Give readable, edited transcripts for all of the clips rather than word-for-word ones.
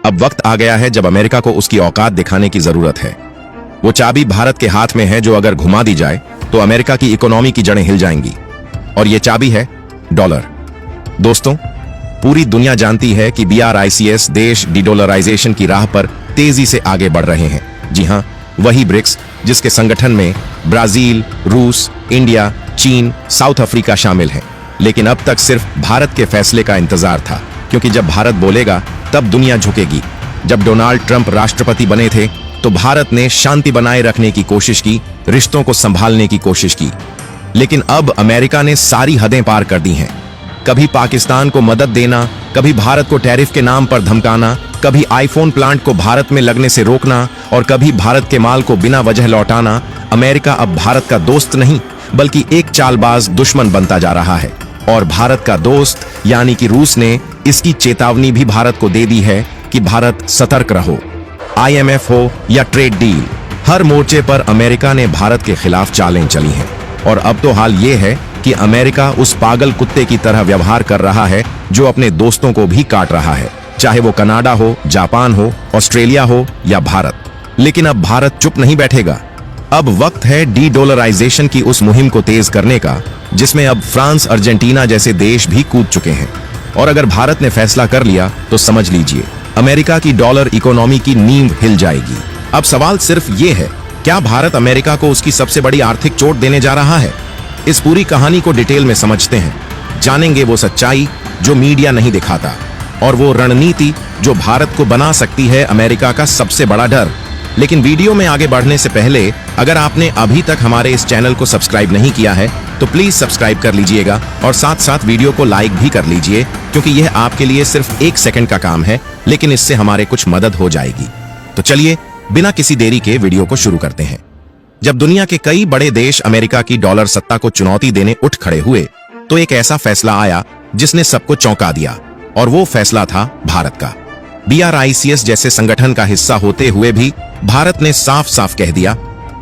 अब वक्त आ गया है जब अमेरिका को उसकी औकात दिखाने की जरूरत है। वो चाबी भारत के हाथ में है जो अगर घुमा दी जाए तो अमेरिका की इकोनॉमी की जड़ें हिल जाएंगी। और ये चाबी है डॉलर। दोस्तों, पूरी दुनिया जानती है कि BRICS देश डीडॉलराइजेशन की राह पर तेजी से आगे बढ़ रहे हैं। जी हां, वही ब्रिक्स जिसके संगठन में ब्राजील, रूस, इंडिया, चीन, साउथ अफ्रीका शामिल हैं। लेकिन अब तक सिर्फ भारत के फैसले का इंतजार था, क्योंकि जब भारत बोलेगा तब दुनिया झुकेगी। जब डोनाल्ड ट्रंप राष्ट्रपति बने थे तो भारत ने शांति बनाए रखने की कोशिश की, रिश्तों को संभालने की कोशिश की। लेकिन अब अमेरिका ने सारी हदें पार कर दी हैं। कभी पाकिस्तान को मदद देना, कभी भारत को टैरिफ के नाम पर धमकाना, कभी आईफोन प्लांट को भारत में लगने से रोकना और कभी भारत के माल को बिना वजह लौटाना। अमेरिका अब भारत का दोस्त नहीं बल्कि एक चालबाज दुश्मन बनता जा रहा है। और भारत का दोस्त यानी कि रूस ने इसकी चेतावनी भी भारत को दे दी है कि भारत सतर्क रहो। IMF हो या ट्रेड डील, हर मोर्चे पर अमेरिका ने भारत के खिलाफ चालें चली हैं। और अब तो हाल ये है कि अमेरिका उस पागल कुत्ते की तरह व्यवहार कर रहा है जो अपने दोस्तों को भी काट रहा है, चाहे वो कनाडा हो, जापान हो, ऑस्ट्रेलिया हो या भारत। लेकिन अब भारत चुप नहीं बैठेगा। अब वक्त है डीडॉलराइजेशन की उस मुहिम को तेज करने का जिसमें अब फ्रांस, अर्जेंटीना जैसे देश भी कूद चुके हैं। और अगर भारत ने फैसला कर लिया तो समझ लीजिए अमेरिका की डॉलर इकोनॉमी की नींव हिल जाएगी। अब सवाल सिर्फ ये है, क्या भारत अमेरिका को उसकी सबसे बड़ी आर्थिक चोट देने जा रहा है? इस पूरी कहानी को डिटेल में समझते हैं, जानेंगे वो सच्चाई जो मीडिया नहीं दिखाता और वो रणनीति जो भारत को बना सकती है अमेरिका का सबसे बड़ा डर। लेकिन वीडियो में आगे बढ़ने से पहले अगर आपने अभी तक हमारे इस चैनल को सब्सक्राइब नहीं किया है तो प्लीज सब्सक्राइब कर लीजिएगा और साथ साथ वीडियो को लाइक भी कर लीजिए, क्योंकि यह आपके लिए सिर्फ 1 सेकंड का काम है, लेकिन इससे हमारे कुछ मदद हो जाएगी। तो चलिए बिना किसी देरी के वीडियो को शुरू करते हैं। जब दुनिया के कई बड़े देश अमेरिका की डॉलर सत्ता को चुनौती देने उठ खड़े हुए तो एक ऐसा फैसला आया जिसने सबको चौंका दिया, और वो फैसला था भारत का। BRICS जैसे संगठन का हिस्सा होते हुए भी भारत ने साफ साफ कह दिया,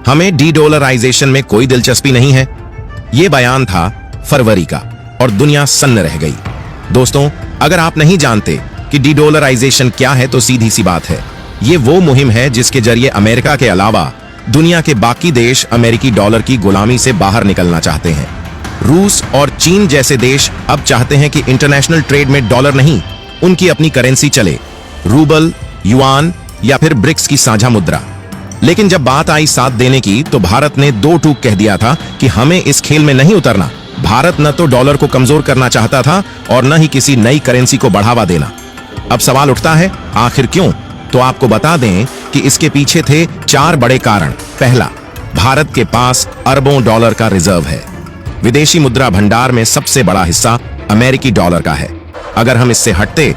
हमें डीडॉलराइजेशन में कोई दिलचस्पी नहीं है। ये बयान था फरवरी का और दुनिया सन्न रह गई। दोस्तों, अगर आप नहीं जानते कि डीडॉलराइजेशन क्या है तो सीधी सी बात है, ये वो मुहिम है जिसके जरिए अमेरिका के अलावा दुनिया के बाकी देश अमेरिकी डॉलर की गुलामी से बाहर निकलना चाहते हैं। रूस और चीन जैसे देश अब चाहते हैं कि इंटरनेशनल ट्रेड में डॉलर नहीं, उनकी अपनी करेंसी चले, रूबल, युआन या फिर ब्रिक्स की साझा मुद्रा। लेकिन जब बात आई साथ देने की तो भारत ने 2 टूक कह दिया था कि हमें इस खेल में नहीं उतरना। भारत न तो डॉलर को कमजोर करना चाहता था और न ही किसी नई करेंसी को बढ़ावा देना। अब सवाल उठता है, आखिर क्यों? तो आपको बता दें कि इसके पीछे थे 4 बड़े कारण। पहला, भारत के पास अरबों डॉलर का रिजर्व है। विदेशी मुद्रा भंडार में सबसे बड़ा हिस्सा अमेरिकी डॉलर का है। अगर हम इससे हटते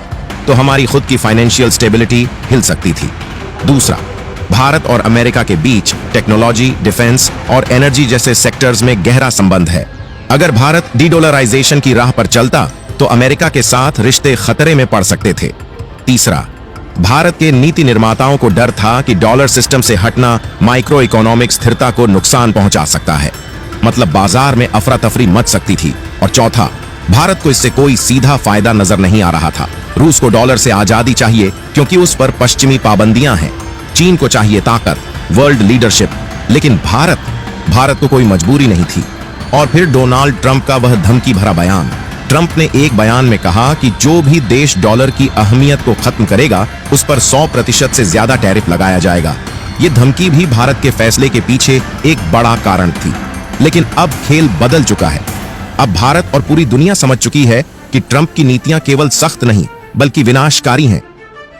तो हमारी खुद की फाइनेंशियल स्टेबिलिटी हिल सकती थी। दूसरा, भारत और अमेरिका के बीच टेक्नोलॉजी, डिफेंस और एनर्जी जैसे सेक्टर्स में गहरा संबंध है। अगर भारत डीडॉलराइजेशन की राह पर चलता तो अमेरिका के साथ रिश्ते खतरे में पड़ सकते थे। तीसरा, भारत के नीति निर्माताओं को डर था कि डॉलर सिस्टम से हटना माइक्रो इकोनॉमिक स्थिरता को नुकसान पहुंचा सकता है, मतलब बाजार में अफरा तफरी मच सकती थी। और चौथा, भारत को इससे कोई सीधा फायदा नजर नहीं आ रहा था। रूस को डॉलर से आजादी चाहिए क्योंकि उस पर पश्चिमी पाबंदियां हैं। चीन को चाहिए ताकत, वर्ल्ड लीडरशिप, लेकिन भारत को कोई मजबूरी नहीं थी। और फिर डोनाल्ड ट्रंप का वह धमकी भरा बयान। ट्रंप ने एक बयान में कहा कि जो भी देश डॉलर की अहमियत को खत्म करेगा उस पर 100% से ज्यादा टैरिफ लगाया जाएगा। ये धमकी भी भारत के फैसले के पीछे एक बड़ा कारण थी। लेकिन अब खेल बदल चुका है। अब भारत और पूरी दुनिया समझ चुकी है कि ट्रंप की नीतियां केवल सख्त नहीं बल्कि विनाशकारी हैं।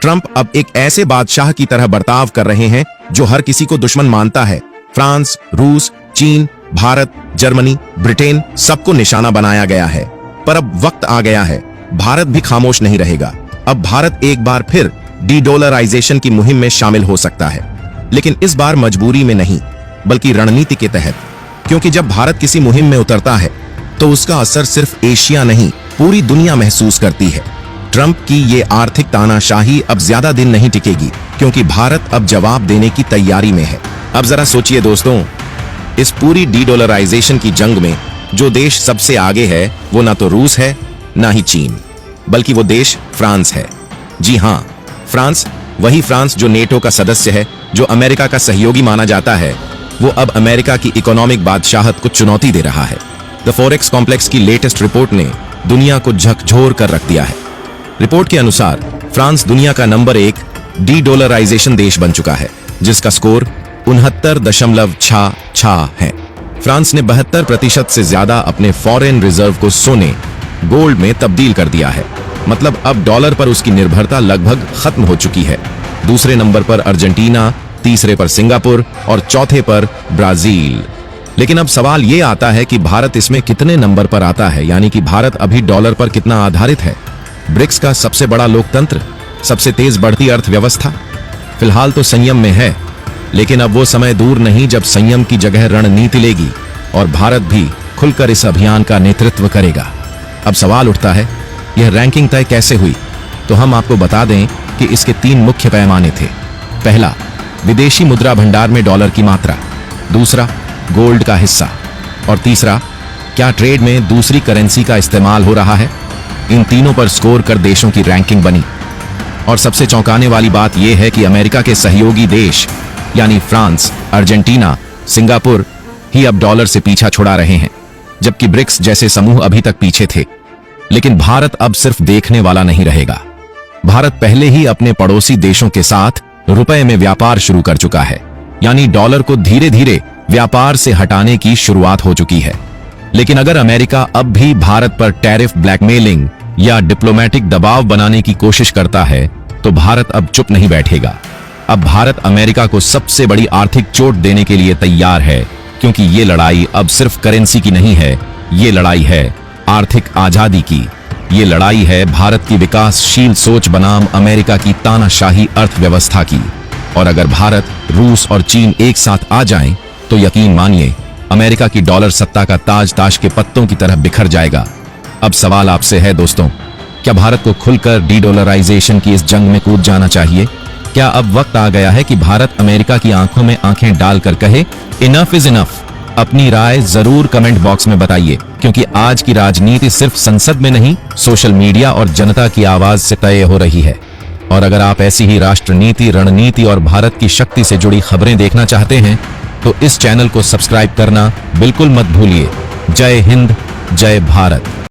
ट्रंप अब एक ऐसे बादशाह की तरह बर्ताव कर रहे हैं जो हर किसी को दुश्मन मानता है। फ्रांस, रूस, चीन, भारत, जर्मनी, ब्रिटेन, सबको निशाना बनाया गया है। पर अब वक्त आ गया है, भारत भी खामोश नहीं रहेगा। अब भारत एक बार फिर डीडॉलराइजेशन की मुहिम में शामिल हो सकता है, लेकिन इस बार मजबूरी में नहीं बल्कि रणनीति के तहत। क्योंकि जब भारत किसी मुहिम में उतरता है तो उसका असर सिर्फ एशिया नहीं पूरी दुनिया महसूस करती है। ट्रंप की ये आर्थिक तानाशाही अब ज्यादा दिन नहीं टिकेगी, क्योंकि भारत अब जवाब देने की तैयारी में है। अब जरा सोचिए दोस्तों, इस पूरी डीडॉलराइजेशन की जंग में जो देश सबसे आगे है वो ना तो रूस है ना ही चीन, बल्कि वो देश फ्रांस है। जी हां, फ्रांस, वही फ्रांस जो नेटो का सदस्य है, जो अमेरिका का सहयोगी माना जाता है, वो अब अमेरिका की इकोनॉमिक बादशाहत को चुनौती दे रहा है। द फॉरेक्स कॉम्प्लेक्स की लेटेस्ट रिपोर्ट ने दुनिया को झकझोर कर रख दिया है। रिपोर्ट के अनुसार फ्रांस दुनिया का नंबर 1 डी-डॉलराइजेशन देश बन चुका है, जिसका स्कोर 69.66 है। फ्रांस ने 72% से ज्यादा अपने फॉरेन रिजर्व को सोने, गोल्ड में तब्दील कर दिया है। मतलब अब डॉलर पर उसकी निर्भरता लगभग खत्म हो चुकी है। दूसरे नंबर पर अर्जेंटीना, तीसरे पर सिंगापुर और चौथे पर ब्राजील। लेकिन अब सवाल यह आता है कि भारत इसमें कितने नंबर पर आता है, यानी कि भारत अभी डॉलर पर कितना आधारित है। ब्रिक्स का सबसे बड़ा लोकतंत्र, सबसे तेज बढ़ती अर्थव्यवस्था, फिलहाल तो संयम में है, लेकिन अब वो समय दूर नहीं जब संयम की जगह रणनीति लेगी और भारत भी खुलकर इस अभियान का नेतृत्व करेगा। अब सवाल उठता है, यह रैंकिंग तय कैसे हुई? तो हम आपको बता दें कि इसके 3 मुख्य पैमाने थे। पहला, विदेशी मुद्रा भंडार में डॉलर की मात्रा। दूसरा, गोल्ड का हिस्सा। और तीसरा, क्या ट्रेड में दूसरी करेंसी का इस्तेमाल हो रहा है? इन तीनों पर स्कोर कर देशों की रैंकिंग बनी। और सबसे चौंकाने वाली बात यह है कि अमेरिका के सहयोगी देश यानी फ्रांस, अर्जेंटीना, सिंगापुर ही अब डॉलर से पीछा छुड़ा रहे हैं, जबकि ब्रिक्स जैसे समूह अभी तक पीछे थे। लेकिन भारत अब सिर्फ देखने वाला नहीं रहेगा। भारत पहले ही अपने पड़ोसी देशों के साथ रुपए में व्यापार शुरू कर चुका है, यानी डॉलर को धीरे धीरे व्यापार से हटाने की शुरुआत हो चुकी है। लेकिन अगर अमेरिका अब भी भारत पर टैरिफ ब्लैकमेलिंग या डिप्लोमेटिक दबाव बनाने की कोशिश करता है, तो भारत अब चुप नहीं बैठेगा। अब भारत अमेरिका को सबसे बड़ी आर्थिक चोट देने के लिए तैयार है, क्योंकि ये लड़ाई अब सिर्फ करेंसी की नहीं है, ये लड़ाई है आर्थिक आजादी की। ये लड़ाई है भारत की विकासशील सोच बनाम अमेरिका की तानाशाही अर्थव्यवस्था की। और अगर भारत, रूस और चीन एक साथ आ जाएं, तो यकीन मानिए अमेरिका की डॉलर सत्ता का ताज ताश के पत्तों की तरह बिखर जाएगा। अब सवाल आपसे है दोस्तों, क्या भारत को खुलकर डी-डॉलराइजेशन की इस जंग में कूद जाना चाहिए? क्या अब वक्त आ गया है कि भारत अमेरिका की आंखों में आंखें डालकर कहे इनफ इज इनफ? अपनी राय जरूर कमेंट बॉक्स में बताइए, क्योंकि आज की राजनीति सिर्फ संसद में नहीं, सोशल मीडिया और जनता की आवाज से तय हो रही है। और अगर आप ऐसी ही राष्ट्रनीति, रणनीति और भारत की शक्ति से जुड़ी खबरें देखना चाहते हैं, तो इस चैनल को सब्सक्राइब करना बिल्कुल मत भूलिए। जय हिंद, जय भारत।